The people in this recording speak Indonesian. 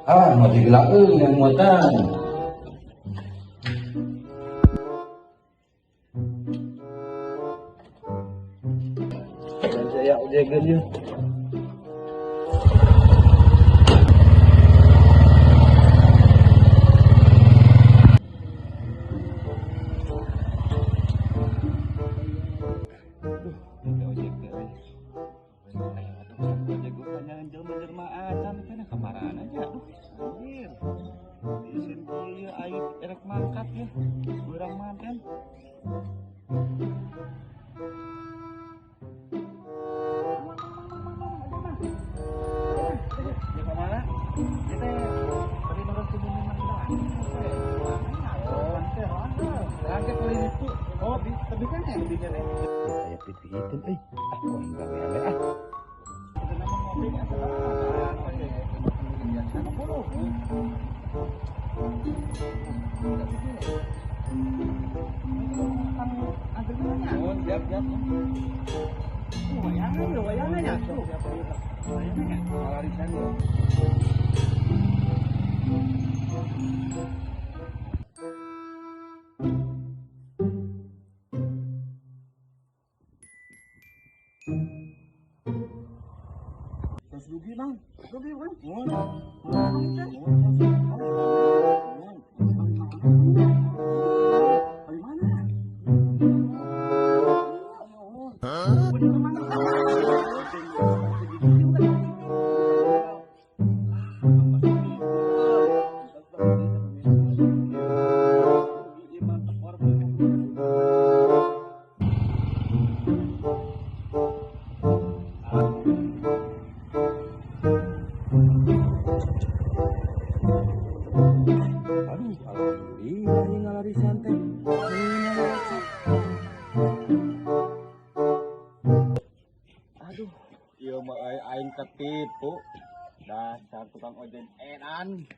Ah, masih gelap yang muatan. Dan saya udah dia. Mangkat ya, kurang manten. Rugi bang, rugi bang. Aduh, iya mah aing ketipu. Dasar tukang ojek edan.